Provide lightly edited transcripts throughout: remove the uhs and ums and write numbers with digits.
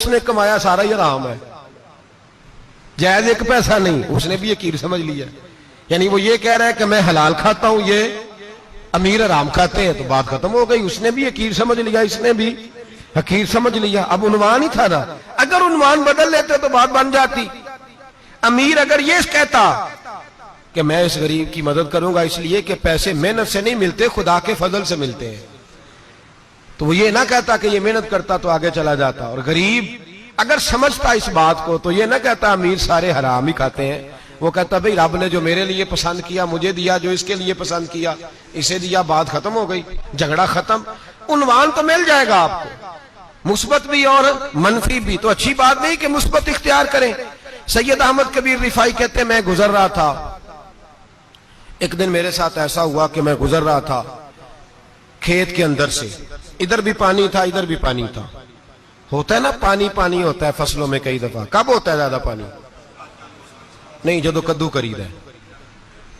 उसने कमाया सारा ही हराम है, जायज एक पैसा नहीं, उसने भी हकीर समझ लिया। यानी वो ये कह रहा है कि मैं हलाल खाता हूं, ये अमीर हराम खाते हैं, तो बात खत्म हो गई। उसने भी हकीर समझ लिया, इसने भी हकीर समझ लिया। अब उन्वान ही था ना, अगर उन्वान बदल लेते तो बात बन जाती। अमीर अगर ये कहता कि मैं इस गरीब की मदद करूंगा इसलिए कि पैसे मेहनत से नहीं मिलते, खुदा के फजल से मिलते हैं, तो वो ये ना कहता कि ये मेहनत करता तो आगे चला जाता। और गरीब अगर समझता इस बात को तो ये ना कहता अमीर सारे हराम ही खाते हैं, वो कहता भाई रब ने जो मेरे लिए पसंद किया मुझे दिया, जो इसके लिए पसंद किया इसे दिया, बात खत्म हो गई, झगड़ा खत्म। उन्वान तो मिल जाएगा आपको, मुस्बत भी और मनफी भी। तो अच्छी बात नहीं कि मुस्बत इख्तियार करें। सैयद अहमद कबीर रिफाई कहते मैं गुजर रहा था, एक दिन मेरे साथ ऐसा हुआ कि मैं गुजर रहा था खेत के अंदर से, इधर भी पानी था इधर भी पानी था। होता है ना पानी पानी होता है फसलों में कई दफा। कब होता है ज्यादा पानी? नहीं, जो कद्दू करीद है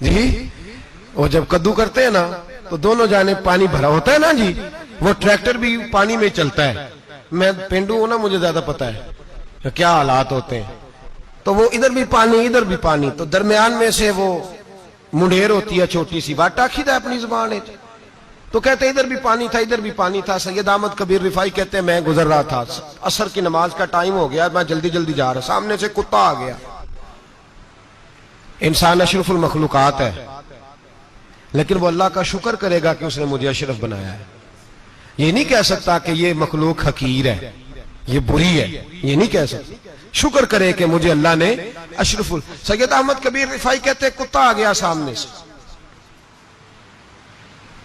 जी, वो जब कद्दू करते हैं ना तो दोनों जाने पानी भरा होता है ना जी, वो ट्रैक्टर भी पानी में चलता है। मैं पेंडू हूं ना, मुझे ज्यादा पता है क्या हालात होते हैं। तो वो इधर भी पानी इधर भी पानी, तो दरमियान में से वो मुंडेर होती है छोटी सी, वाटा खीदा अपनी जुबान है। तो कहते इधर भी पानी था इधर भी पानी था। सैयद अहमद कबीर रिफाई कहते हैं मैं गुजर रहा था, असर की नमाज का टाइम हो गया, मैं जल्दी जल्दी जा रहा, सामने से कुत्ता आ गया। इंसान अशरफुल मखलूकात है, लेकिन वो अल्लाह का शुक्र करेगा कि उसने मुझे अशरफ बनाया है। ये नहीं कह सकता कि ये मखलूक हकीर है, ये बुरी है, ये नहीं कह सकता। शुक्र करे कि मुझे अल्लाह ने अशरफुल। सैयद अहमद कबीर रिफाई कहते हैं कुत्ता आ गया सामने से।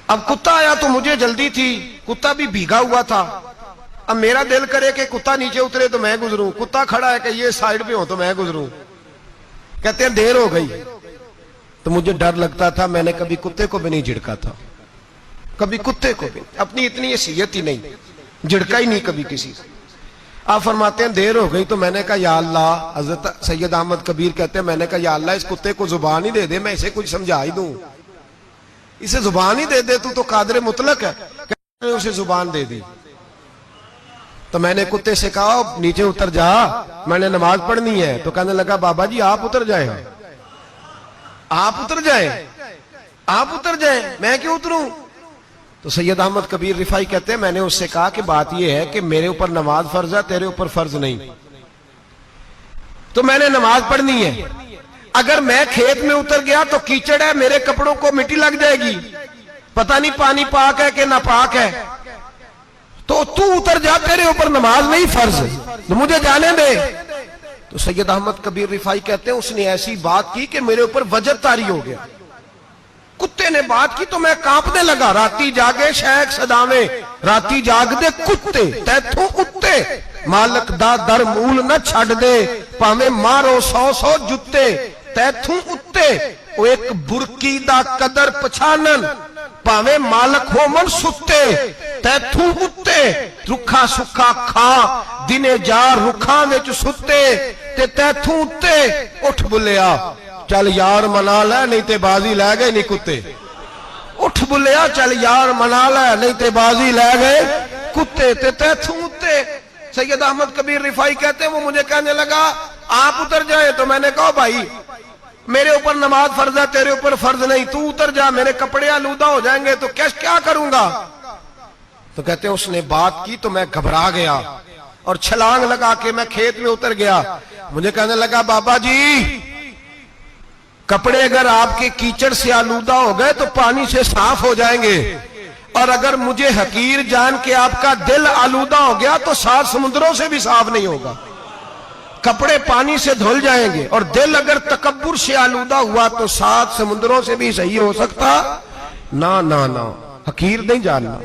अब कुत्ता आया तो मुझे जल्दी थी, कुत्ता भी भीगा हुआ था। अब मेरा दिल करे कि कुत्ता नीचे उतरे तो मैं गुजरूं, कुत्ता खड़ा है कि ये साइड पे हो तो मैं गुजरूं। कहते हैं देर हो गई, तो मुझे डर लगता था, मैंने कभी कुत्ते को भी नहीं झिड़का था, कभी कुत्ते को भी, अपनी इतनी हैसियत ही नहीं, झिड़का ही नहीं कभी किसी से। आप फरमाते हैं देर हो गई तो मैंने कहा या अल्लाह, हजरत सैयद अहमद कबीर कहते हैं मैंने कहा या अल्लाह इस कुत्ते को जुबान ही दे दे, मैं इसे कुछ समझा ही दूं, इसे जुबान ही दे दे, तू तो कादर मुतलक है। उसे जुबान दे दी। तो मैंने कुत्ते से कहा नीचे उतर जा, मैंने नमाज पढ़नी है। तो कहने लगा बाबा जी आप उतर जाए, आप उतर जाए, आप उतर जाए, मैं क्यों उतरूं? तो सैयद अहमद कबीर रिफाई कहते हैं मैंने उससे कहा कि बात यह है कि मेरे ऊपर नमाज फर्ज है, तेरे ऊपर फर्ज नहीं, तो मैंने नमाज पढ़नी है। अगर मैं खेत में उतर गया तो कीचड़ है, मेरे कपड़ों को मिट्टी लग जाएगी, पता नहीं पानी पाक है कि नापाक है, तो तू उतर जा, तेरे ऊपर नमाज नहीं फर्ज, तो मुझे जाने दे। तो सैयद अहमद कबीर रिफाई कहते हैं उसने ऐसी बात की कि मेरे ऊपर वजद तारी हो गया। कुत्ते ने बात की तो मैं कांपने लगा। राती जागे शेख सदावे, राती जाग दे कुत्ते, तैथों उत्ते मालक दा दर मूल न छड़ दे, भावे मारो 100 जुत्ते, तैथों उत्ते वो एक बुरकी दा कदर पछानन, भावे मालक हो मन सुत्ते, तैथों उत्ते रुखा सुखा खा, दिने जार रुखा विच सुत्ते, ते तैथों उत्ते उठ बुलिया चल यार मना लै नहीं ते बाजी लै गए नहीं कुत्ते, उठ बुलिया चल यार मना लै नहीं ते बाजी लै गए कुत्ते, ते तैथों उत्ते। सैयद अहमद कबीर रिफाई कहते हैं वो मुझे कहने लगा आप उतर जाए। तो मैंने कहा भाई मेरे ऊपर नमाज फर्ज है, तेरे ऊपर फर्ज नहीं, तू उतर जा, मेरे कपड़े आलूदा हो जाएंगे तो क्या करूंगा? तो कहते हैं उसने बात की तो मैं घबरा गया और छलांग लगा के मैं खेत में उतर गया। मुझे कहने लगा बाबा जी कपड़े अगर आपके कीचड़ से आलूदा हो गए तो पानी से साफ हो जाएंगे, और अगर मुझे हकीर जान के आपका दिल आलूदा हो गया तो 7 समुद्रों से भी साफ नहीं होगा। कपड़े पानी से धुल जाएंगे और दिल अगर तकब्बुर से आलूदा हुआ तो 7 समुद्रों से भी सही हो सकता ना। ना ना, हकीर नहीं जानना,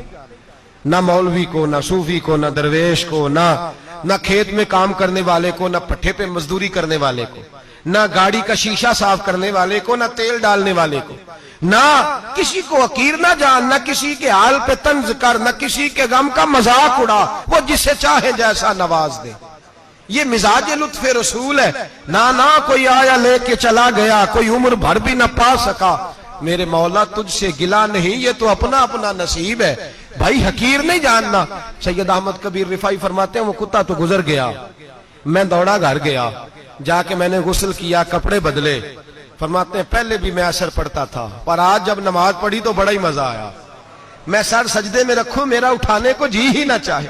ना मौलवी को, ना सूफी को, ना दरवेश को, ना खेत में काम करने वाले को, ना पट्टे पे मजदूरी करने वाले को, ना गाड़ी का शीशा साफ करने वाले को, ना तेल डालने वाले को, ना किसी को हकीर ना जान, ना किसी के हाल पे तंज कर, ना किसी के गम का मजाक उड़ा, वो जिसे चाहे जैसा नवाज दे। ये मिजाज लुत्फ रसूल है। ना कोई आया लेके चला गया, कोई उम्र भर भी ना पा सका, मेरे मौला तुझसे गिला नहीं, ये तो अपना अपना नसीब है। भाई हकीर नहीं जानना। सैयद अहमद कबीर रिफाई फरमाते हैं वो कुत्ता तो गुजर गया, मैं दौड़ा घर गया, जाके मैंने गुस्ल किया, कपड़े बदले। फरमाते हैं पहले भी मैं असर पढ़ता था, पर आज जब नमाज पढ़ी तो बड़ा ही मजा आया। मैं सर सजदे में रखूं, मेरा उठाने को जी ही ना चाहे।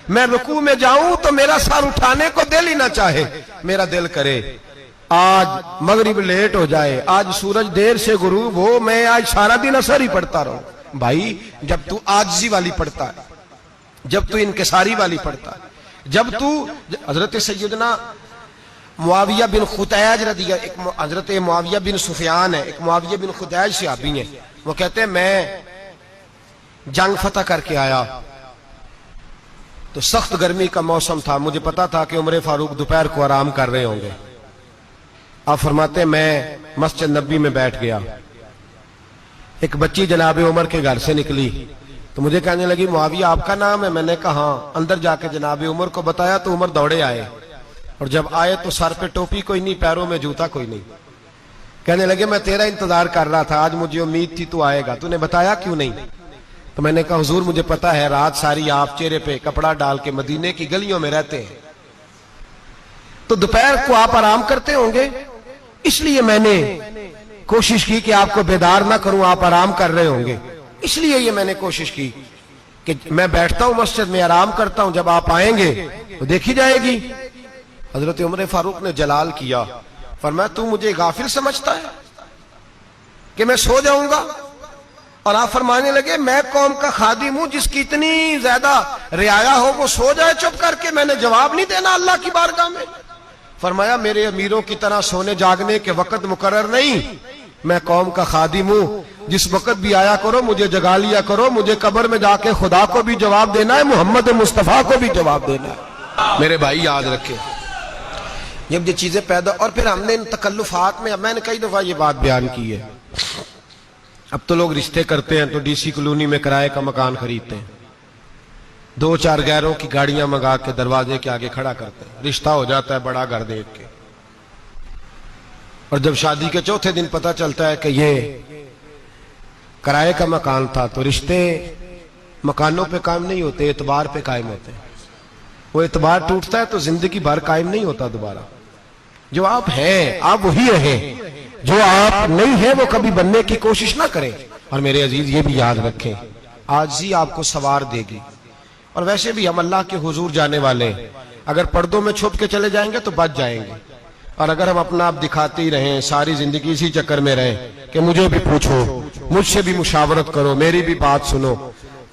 मैं रुकू में जाऊं तो मेरा सर उठाने को दिल ही ना चाहे। मेरा दिल करे आज मगरिब लेट हो जाए, आज सूरज देर से गुरूब हो, मैं आज सारा दिन असर ही पढ़ता रहूं। भाई जब तू आजिज़ी वाली पढ़ता है, जब तू इनकिसारी वाली पढ़ता है, जब तू हजरत सैयदना मुआविया बिन खुतैज रदिया, एक हजरत मुआविया बिन सुफियान है, एक मुआविया बिन खुतैज सहाबी है, वो कहते हैं मैं जंग फतह करके आया तो सख्त गर्मी का मौसम था, मुझे पता था कि उमर फारूक दोपहर को आराम कर रहे होंगे। आप फरमाते मैं मस्जिद नबी में बैठ गया, एक बच्ची जनाब उमर के घर से निकली तो मुझे कहने लगी मुआविया आपका नाम है? मैंने कहा हाँ। अंदर जाके जनाब उमर को बताया तो उमर दौड़े आए, और जब आए तो सर पे टोपी कोई नहीं, पैरों में जूता कोई नहीं। कहने लगे मैं तेरा इंतजार कर रहा था, आज मुझे उम्मीद थी तू आएगा, तूने बताया क्यों नहीं? तो मैंने कहा हुजूर मुझे पता है रात सारी आप चेहरे पे कपड़ा डाल के मदीने की गलियों में रहते हैं, तो दोपहर को आप आराम करते होंगे, इसलिए मैंने कोशिश की कि आपको बेदार ना करूं, आप आराम कर रहे होंगे, इसलिए ये मैंने कोशिश की कि मैं बैठता हूं मस्जिद में आराम करता हूं, जब आप आएंगे तो देखी जाएगी। हजरत उमर फारूक ने जलाल किया, फरमाया तू मुझे गाफिल समझता है कि मैं सो जाऊंगा? और आप फरमाने लगे मैं कौम का खादिम हूं जिसकी इतनी ज्यादा रियाया हो वो सो जाए चुप करके, मैंने जवाब नहीं देना अल्लाह की बारगाह में? फरमाया मेरे अमीरों की तरह सोने जागने के वक्त मुकर्रर नहीं, मैं कौम का खादिम हूं, जिस वक्त भी आया करो मुझे जगा लिया करो, मुझे कब्र में जाके खुदा को भी जवाब देना है, मोहम्मद मुस्तफा को भी जवाब देना है। मेरे भाई याद रखे जब ये चीजें पैदा, और फिर हमने इन तकल्लुफात में, मैंने कई दफा ये बात बयान की है, अब तो लोग रिश्ते करते हैं तो डीसी कॉलोनी में किराए का मकान खरीदते हैं, 2-4 गैरों की गाड़ियां मंगा के दरवाजे के आगे खड़ा करते हैं, रिश्ता हो जाता है बड़ा घर देख के, और जब शादी के चौथे दिन पता चलता है कि ये किराए का मकान था, तो रिश्ते मकानों पे कायम नहीं होते, एतबार पे कायम होते हैं। वो एतबार टूटता है तो जिंदगी भर कायम नहीं होता दोबारा। जो आप हैं आप वही रहें, जो आप नहीं है वो कभी बनने की कोशिश ना करें। और मेरे अजीज ये भी याद रखें आज ही आपको सवार देगी, और वैसे भी हम अल्लाह के हुजूर जाने वाले, अगर पर्दों में छुप के चले जाएंगे तो बच जाएंगे, और अगर हम अपना आप दिखाते ही रहें, सारी जिंदगी इसी चक्कर में रहें कि मुझे भी पूछो, मुझसे भी मुशावरत करो, मेरी भी बात सुनो,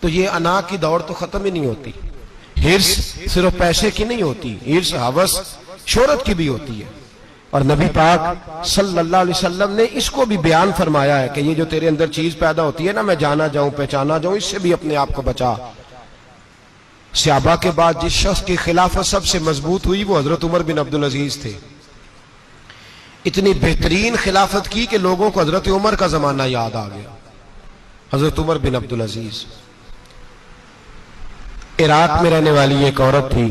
तो ये अना की दौड़ तो खत्म ही नहीं होती। हिर्स सिर्फ पैसे की नहीं होती, हिर्स हवस शोहरत की भी होती है। और नबी पाक सल्लल्लाहु अलैहि वसल्लम ने इसको भी बयान फरमाया है कि ये जो तेरे अंदर चीज पैदा होती है ना, मैं जाना जाऊं पहचाना जाऊं, इससे भी अपने आप को बचा। सहाबा के बाद जिस शख्स की खिलाफत सबसे मजबूत हुई वो हजरत उमर बिन अब्दुल अजीज थे। इतनी बेहतरीन खिलाफत की कि लोगों को हजरत उमर का जमाना याद आ गया। हजरत उमर बिन अब्दुल अजीज इराक में रहने वाली एक औरत थी,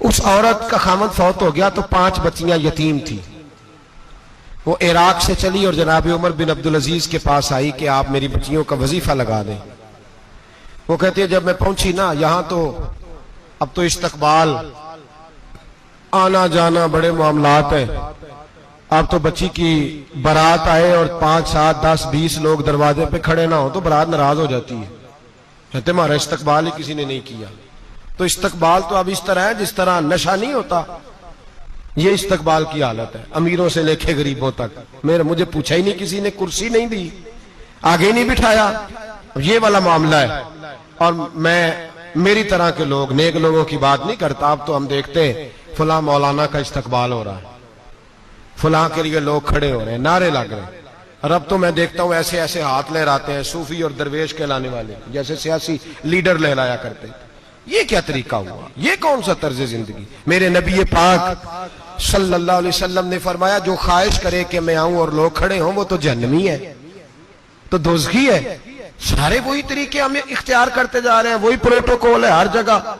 उस औरत का खामद फौत हो गया तो 5 बच्चियां यतीम थी। वो इराक से चली और जनाब उमर बिन अब्दुल अजीज के पास आई कि आप मेरी बच्चियों का वजीफा लगा दें। वो कहती है जब मैं पहुंची ना यहां तो अब तो इस्तकबाल आना जाना बड़े मामलात है, अब तो बच्ची की बारात आए और 5, 7, 10, 20 लोग दरवाजे पे खड़े ना हो तो बारात नाराज हो जाती है, कहते हमारा इस्तकबाल ही किसी ने नहीं किया। तो इस्तकबाल तो अब इस तरह है जिस तरह नशा नहीं होता, ये इस्तकबाल की हालत है, अमीरों से लेके गरीबों तक। मुझे पूछा ही नहीं, किसी ने कुर्सी नहीं दी, आगे नहीं बिठाया, ये वाला मामला है। और मैं मेरी तरह के लोग, नेक लोगों की बात नहीं करता। अब तो हम देखते हैं फला मौलाना का इस्तकबाल हो रहा है, फला के लिए लोग खड़े हो रहे हैं, नारे लग रहे हैं। और अब तो मैं देखता हूं ऐसे ऐसे हाथ लहराते हैं सूफी और दरवेश कहलाने वाले, जैसे सियासी लीडर लहराया करते हैं। ये क्या तरीका हुआ? ये कौन सा तर्ज जिंदगी? मेरे नबी पाक सल्लल्लाहु अलैहि वसल्लम ने फरमाया जो ख्वाहिश करे कि मैं आऊं और लोग खड़े हों वो तो जहन्नमी है, तो दोज़खी है। सारे वही तरीके हम इख्तियार करते जा रहे हैं, वही प्रोटोकॉल है हर जगह।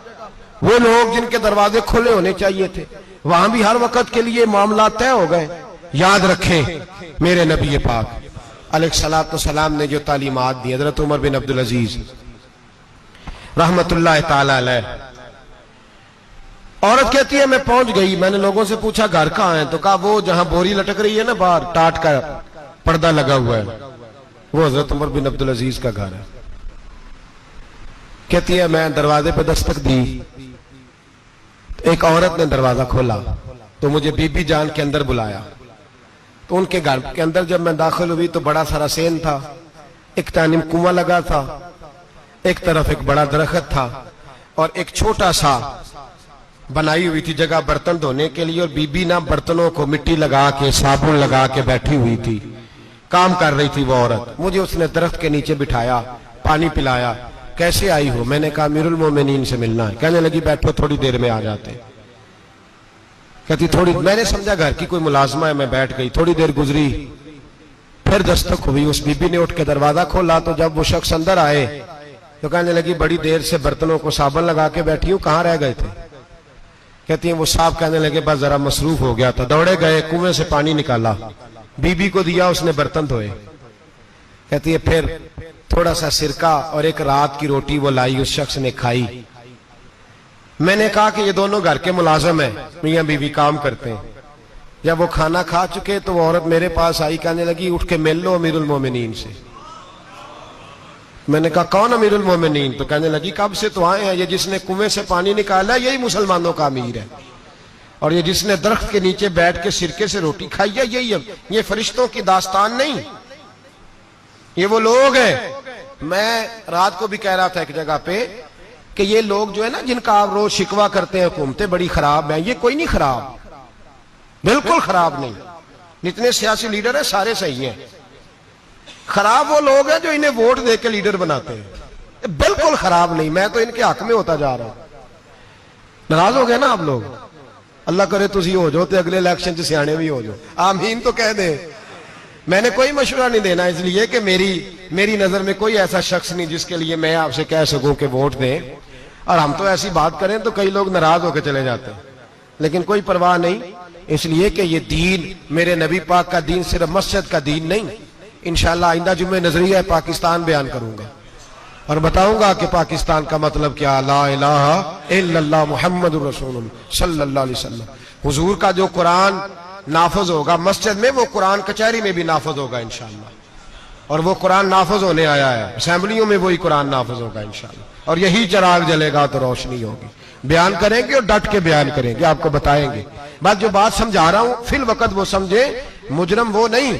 वो लोग जिनके दरवाजे खुले होने चाहिए थे वहां भी हर वक्त के लिए मामला तय हो गए। याद रखें मेरे नबी पाक अलैहिस्सलाम ने जो तालीमात दी, हजरत उमर बिन अब्दुल अजीज रहमतुल्लाह ताला अलैह। औरत कहती है मैं पहुंच गई, मैंने लोगों से पूछा घर कहां है, तो कहा वो जहां बोरी लटक रही है ना बाहर, टाट का पर्दा लगा हुआ है, वो हजरत उमर बिन अब्दुल अजीज का घर है। कहती है मैं दरवाजे पे दस्तक दी, एक औरत ने दरवाजा खोला तो मुझे बीबी जान के अंदर बुलाया। तो उनके घर के अंदर जब मैं दाखिल हुई तो बड़ा सारा सेन था, एक तानिम कुआं लगा था, एक तरफ एक बड़ा दरख्त था और एक छोटा सा बनाई हुई थी जगह बर्तन धोने के लिए, और बीबी ना बर्तनों को मिट्टी लगा के साबुन लगा के बैठी हुई थी, काम कर रही थी वो औरत। मुझे उसने दरख्त के नीचे बिठाया, पानी पिलाया। कैसे आई हो? मैंने कहा अमीरुल मोमिनीन से मिलना है। कहने लगी बैठो थोड़ी देर में आ जाते। कहती थोड़ी, मैंने समझा घर की कोई मुलाजमा है, मैं बैठ गई। थोड़ी देर गुजरी, फिर दस्तक हुई, उस बीबी ने उठ के दरवाजा खोला तो जब वो शख्स अंदर आए तो कहने लगी बड़ी देर से बर्तनों को साबुन लगा के बैठी हूं, कहां रह गए थे? कहती है वो साहब कहने लगे बस जरा मसरूफ हो गया था, दौड़े गए, कुएं से पानी निकाला, बीबी को दिया, उसने बर्तन धोए। कहती है फिर थोड़ा सा सिरका और एक रात की रोटी वो लाई, उस शख्स ने खाई। मैंने कहा कि ये दोनों घर के मुलाजम है, मियां बीवी काम करते हैं। जब वो खाना खा चुके तो वो औरत मेरे पास आई, कहने लगी उठ के मिल लो अमीरुल मोमिनीन से। मैंने कहा कौन अमीरुल मोमिनीन? तो कहने लगी कब से तो आए हैं, ये जिसने कुएं से पानी निकाला यही मुसलमानों का अमीर है, और ये जिसने दरख्त के नीचे बैठ के सिरके से रोटी खाई है यही है। ये फरिश्तों की दास्तान नहीं, ये वो लोग हैं। मैं रात को भी कह रहा था एक जगह पे कि ये लोग जो है ना जिनका आप रोज शिकवा करते हैं हुकूमतें बड़ी खराब हैं, ये कोई नहीं खराब, बिल्कुल खराब नहीं। जितने सियासी लीडर हैं सारे सही हैं। खराब वो लोग हैं जो इन्हें वोट दे के लीडर बनाते हैं, बिल्कुल खराब नहीं। मैं तो इनके हक में होता जा रहा हूं। नाराज हो गए ना आप लोग? अल्लाह करे तुसी हो जाओ तो अगले इलेक्शन च सियाने भी हो जाओ, आमीन तो कह दे। मैंने कोई मशवरा नहीं देना, इसलिए कि मेरी नजर में कोई ऐसा शख्स नहीं जिसके लिए मैं आपसे कह सकूं कि वोट दें। और हम तो ऐसी बात करें तो कई लोग नाराज होकर चले जाते हैं, लेकिन कोई परवाह नहीं, इसलिए कि ये दीन मेरे नबी पाक का दीन सिर्फ मस्जिद का दीन नहीं। इंशाअल्लाह आइंदा जुम्मे नजरिया पाकिस्तान बयान करूंगा और बताऊंगा कि पाकिस्तान का मतलब क्या, ला इलाहा इल्लल्लाह मुहम्मदुर रसूलुल्लाह सल्लल्लाहु अलैहि वसल्लम। हुजूर का जो कुरान नाफज होगा मस्जिद में, वो कुरान कचहरी में भी नाफज होगा इंशाअल्लाह। और वो कुरान नाफज होने आया है, असेंबलियों में वही कुरान नाफज होगा इंशाअल्लाह। और यही चिराग जलेगा तो रोशनी होगी। बयान करेंगे और डट के बयान करेंगे, आपको बताएंगे। बस जो बात समझा रहा हूं फिल वक्त वो समझे। मुजरम वो नहीं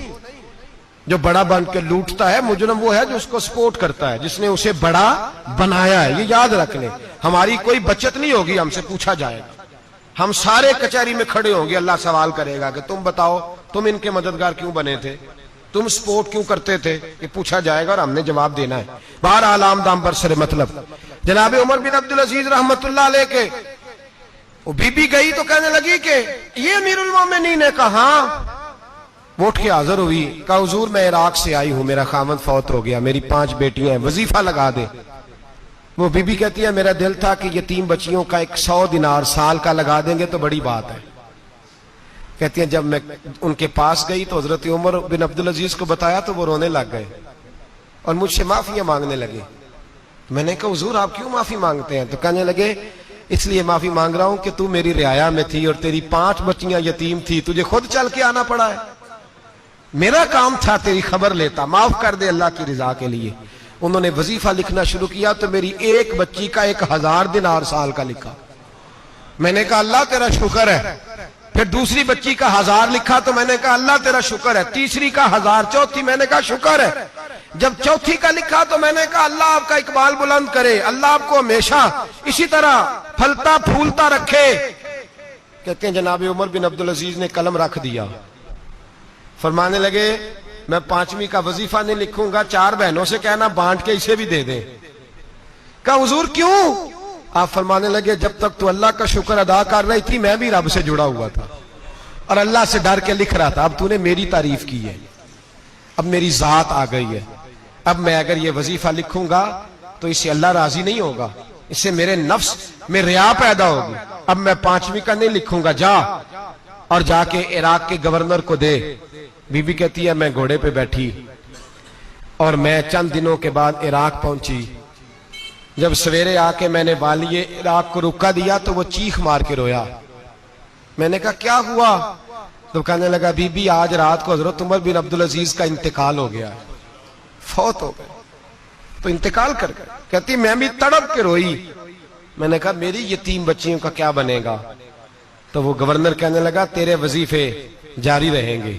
जो बड़ा बन के लूटता है, मुजरम वो है जो उसको सपोर्ट करता है, जिसने उसे बड़ा बनाया है। ये याद रख लें, हमारी कोई बचत नहीं होगी, हमसे पूछा जाएगा। हम सारे कचहरी में खड़े होंगे, अल्लाह सवाल करेगा कि तुम बताओ तुम इनके मददगार क्यों बने थे, तुम सपोर्ट क्यों करते थे, ये पूछा जाएगा और हमने जवाब देना है। बहरहाल आम दाम पर सरे मतलब जनाब उमर बिन अब्दुल अजीज रहमतुल्लाह अलैह के वो बीबी गई तो कहने लगी कि ये अमीरुल मोमिनीन ने कहा। वो उठ के हाजिर हुई, कहा हुजूर मैं इराक से आई हूं, मेरा खामद फौत हो गया, मेरी 5 बेटियां हैं, वजीफा लगा दे। वो बीबी कहती है मेरा दिल था कि यतीम बच्चियों का 100 दिनार साल का लगा देंगे तो बड़ी बात है। कहती है जब मैं उनके पास गई तो हजरत उमर बिन अब्दुल अजीज को बताया तो वो रोने लग गए और मुझसे माफियां मांगने लगे। मैंने कहा हुजूर आप क्यों माफी मांगते हैं? तो कहने लगे इसलिए माफी मांग रहा हूं कि तू मेरी रियाया में थी और तेरी 5 बच्चियां यतीम थी, तुझे खुद चल के आना पड़ा है। मेरा काम था तेरी खबर लेता, माफ कर दे अल्लाह की रिजा के लिए। उन्होंने वजीफा लिखना शुरू किया तो मेरी एक बच्ची का 1000 दिनार साल का लिखा। मैंने कहा अल्लाह तेरा शुक्र है। फिर दूसरी बच्ची का 1000 लिखा तो मैंने कहा अल्लाह तेरा शुक्र है। तीसरी का 1000, चौथी मैंने कहा शुक्र है। जब चौथी का लिखा तो मैंने कहा अल्लाह आपका इकबाल बुलंद करे, अल्लाह आपको हमेशा इसी तरह फलता फूलता रखे। कहते हैं जनाब उमर बिन अब्दुल अजीज ने कलम रख दिया, फरमाने लगे मैं 5वीं का वजीफा नहीं लिखूंगा, 4 बहनों से कहना बांट के इसे भी दे दे। कहा हुजूर क्यों? आप फरमाने लगे जब तक तू अल्लाह का शुक्र अदा कर रही थी मैं भी रब से जुड़ा हुआ था और अल्लाह से डर के लिख रहा था। अब तूने मेरी तारीफ की है, अब मेरी जात आ गई है, अब मैं अगर ये वजीफा लिखूंगा तो इससे अल्लाह राजी नहीं होगा, इससे मेरे नफ्स में रिया पैदा होगी। अब मैं 5वीं का नहीं लिखूंगा, जा और जाके इराक के गवर्नर को दे। बीबी कहती है मैं घोड़े पे बैठी और मैं चंद दिनों के बाद इराक पहुंची। जब सवेरे आके मैंने वालिए इराक को रुका दिया तो वो चीख मार के रोया। मैंने कहा क्या हुआ? तो कहने लगा बीबी आज रात को हजरत उमर बिन अब्दुल अजीज का इंतकाल हो गया है, फौत हो गए। तो इंतकाल कर गए। कहती मैं भी तड़प के रोई। मैंने कहा मेरी यतीम बच्चियों का क्या बनेगा? तो वो गवर्नर कहने लगा तेरे वजीफे जारी रहेंगे,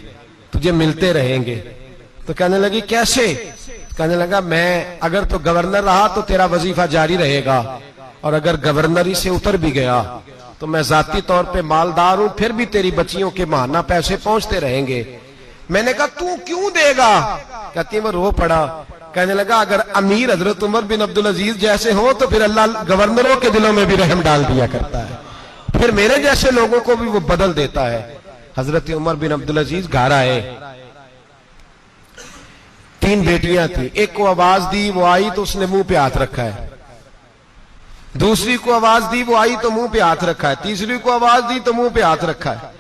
तुझे मिलते रहेंगे। तो कहने लगी कैसे? कहने लगा मैं अगर तो गवर्नर रहा तो तेरा वजीफा जारी रहेगा, और अगर गवर्नरी से उतर भी गया तो मैं जाती तौर पे मालदार हूं, फिर भी तेरी बच्चियों के माहाना पैसे पहुंचते रहेंगे। मैंने कहा तू क्यों देगा? कहती है वो रो पड़ा। कहने लगा अगर अमीर हजरत उमर बिन अब्दुल अजीज जैसे हो तो फिर अल्लाह गवर्नरों के दिलों में भी रहम डाल दिया करता है, फिर मेरे जैसे लोगों को भी वो बदल देता है। हजरत उमर बिन अब्दुल अजीज घर आए। 3 बेटियां थी। एक को आवाज दी, वो आई तो उसने मुंह पे हाथ रखा है। दूसरी को आवाज दी, वो आई तो मुंह पे हाथ रखा है। तीसरी को आवाज दी तो मुंह पे हाथ रखा है।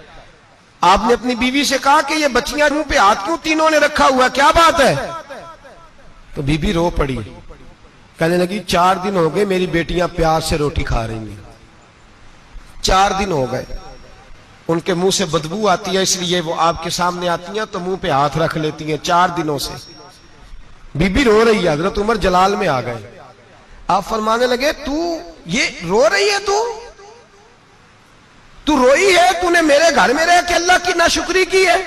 आपने अपनी बीवी से कहा कि ये बच्चियां मुंह पे हाथ क्यों तीनों ने रखा हुआ, क्या बात है? तो बीबी रो पड़ी। कहने लगी 4 दिन हो गए मेरी बेटियां प्यार से रोटी खा रही हैं। 4 दिन हो गए, उनके मुंह से बदबू आती है, इसलिए वो आपके सामने आती हैं तो मुंह पे हाथ रख लेती हैं। 4 दिनों से बीबी रो रही है। हजरत उमर जलाल में आ गए। आप फरमाने लगे तू ये रो रही है, तू रोई है, तूने मेरे घर में रह के अल्लाह की नाशुक्री की है,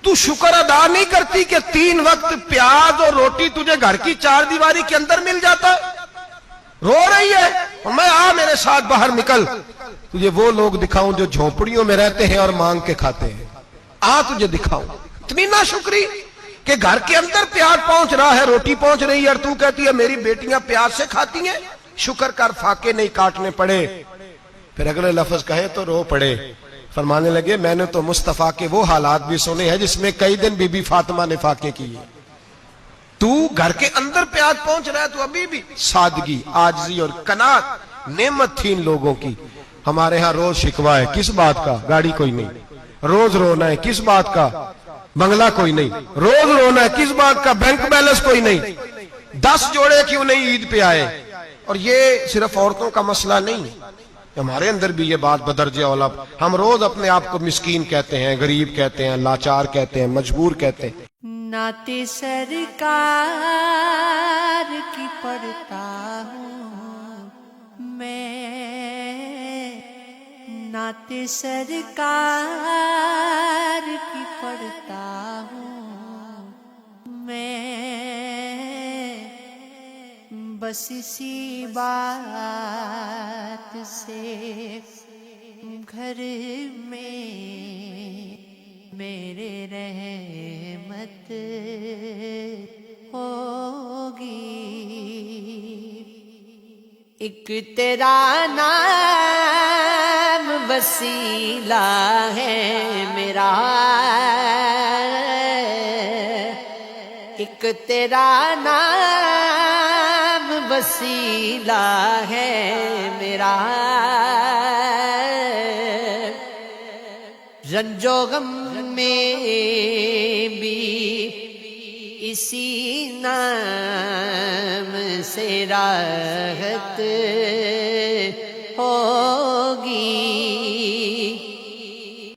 तू शुक्र अदा नहीं करती कि 3 वक्त प्याज और रोटी तुझे घर की 4 दीवारी के अंदर मिल जाता है? रो रही है। और मैं आ मेरे साथ बाहर निकल, तुझे वो लोग दिखाऊं जो झोपड़ियों में रहते हैं और मांग के खाते हैं। आ तुझे दिखाऊं। इतनी नाशुक्री कि घर के अंदर प्याज पहुंच रहा है, रोटी पहुंच रही है, और तू कहती है मेरी बेटियां प्याज से खाती हैं। शुक्र कर फाके नहीं काटने पड़े। फिर अगले लफ्ज कहे तो रो पड़े। फरमाने लगे मैंने तो मुस्तफा के वो हालात भी सुने हैं जिसमें कई दिन बीबी फातिमा ने फाके किए। तू घर के अंदर प्याज पहुंच रहा है, तो अभी भी सादगी, आजिज़ी और कनात नेमत थी इन लोगों की। हमारे यहाँ रोज शिकवा है, किस बात का? गाड़ी कोई नहीं। रोज रोना है, किस बात का? बंगला कोई नहीं। रोज रोना है, किस बात का? बैंक बैलेंस कोई नहीं। 10 जोड़े क्यों नहीं ईद पे आए? और ये सिर्फ औरतों का मसला नहीं, हमारे अंदर भी ये बात बदरजे औला। हम रोज अपने आप को मिस्कीन कहते हैं, गरीब कहते हैं, लाचार कहते हैं, मजबूर कहते हैं। नाते सरकार की पढ़ता हूँ मैं, नाते सरकार की पढ़ता हूँ मैं, बस इसी बात से घर में मेरे रहमत होगी। एक तेरा नाम वसीला है मेरा, एक तेरा नाम वसीला है मेरा, रंजो गम में भी इसी नाम से राहत